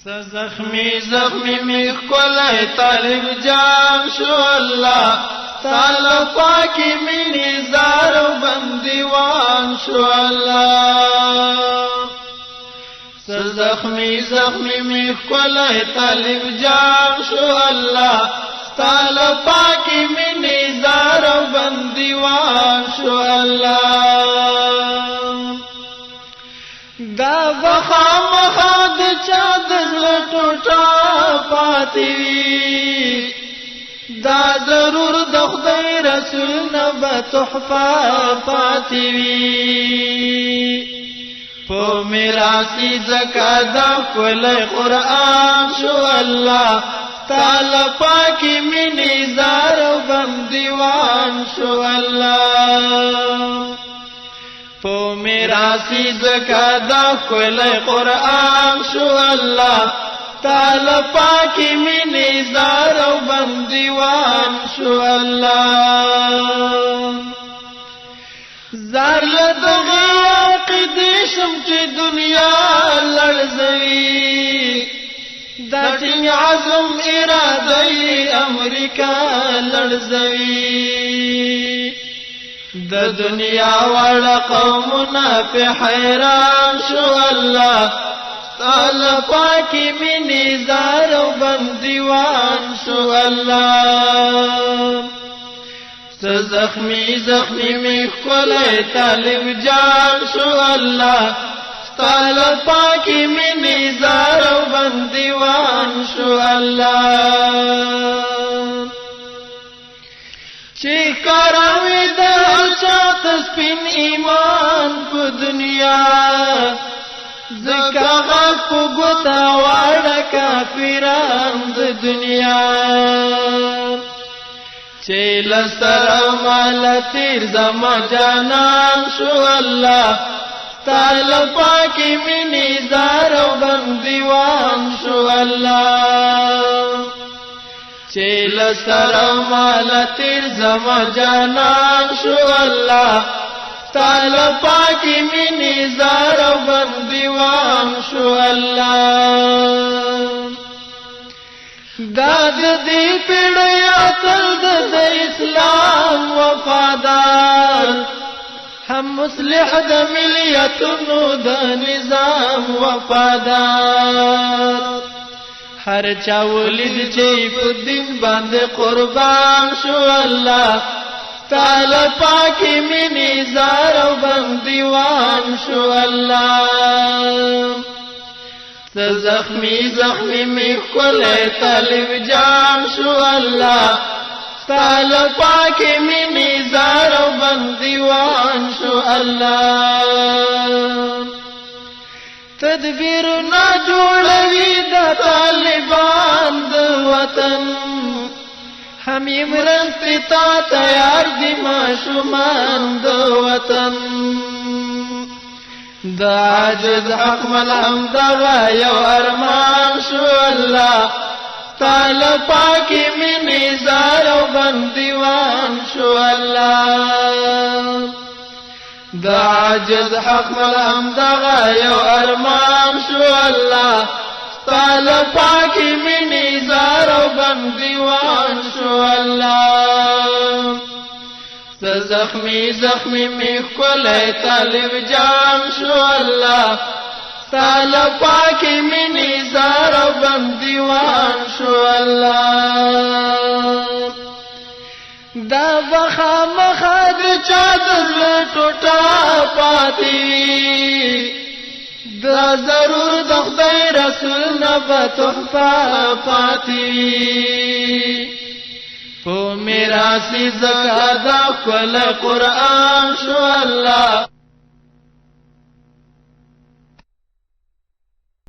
زخمی زخمی می خلای طالب جان شو اللہ تعالی پاکی می نزار و بندیوان شو اللہ زخمی زخمی می خلای طالب جان شو اللہ تعالی پاکی می نزار و بندیوان شو اللہ دا بخام خاد چاد ټوټا پاتې دا ضرور د خدای رسول نه به تحفه پاتې وي په میراثي زکات د کله قرآن شو الله تعالی پاکي مینې زار او بندیوان شو الله په میراثي زکات د کله قرآن شو الله تعالی پاکی می نزار و بندیوان شو اللہ زار لدغی عقیدشم چی دنیا لرزوی دا ٹنگ عظم ارادی امریکا لرزوی دا دنیا والا قومنا پی حیران شو اللہ تعالی پاکی می نزار و بندیوان شو اللہ زخمی زخمی می خلای طالب جان شو اللہ تعالی پاکی می نزار و بندیوان شو اللہ چی کراوی دا چاہت سپین ایمان پا دنیا زکا غاق پو گتا وارا کافران د دنیا چیل سر مالا تیر زما جانان شو اللہ تعالی پاکی منی زار و بندیوان شو اللہ چیل سر مالا تیر زما جانان شو اللہ تعالی پاکی می نزار و بندیوان شو اللہ داد دی پیڑیا تل د اسلام وفادار ہم مصلح د ملیتونو د نظام وفادار ہر چا ولید چی په دین باندې قربان شو اللہ تعالی پاکی می نزار و بندیوان شو اللہ زخمی زخمی می خلای طالب جان شو اللہ تعالی پاکی می نزار و بندیوان شو اللہ تدبیر نا جوڑوی دا طالبان دا وطن ہمی مرستی تا تیار دی معشومان دا وطن دا عاجز حق ملهم دا یو ارمان شو اللہ تعالی پاکی می نزار و بندیوان شو اللہ دا عاجز حق ملهم دا یو ارمان شو اللہ تعالی پاکی می نزار و بندیوان شو اللہ زخمی زخمی می خلای طالب جان شو اللہ تعالی پاکی می نزار و بندیوان شو اللہ دا بخام خاد چادر ٹوٹا پاتی دا ضرور د خدای رسول نه به تحفه پاتی په میراثي زکات د کله قرآن شو الله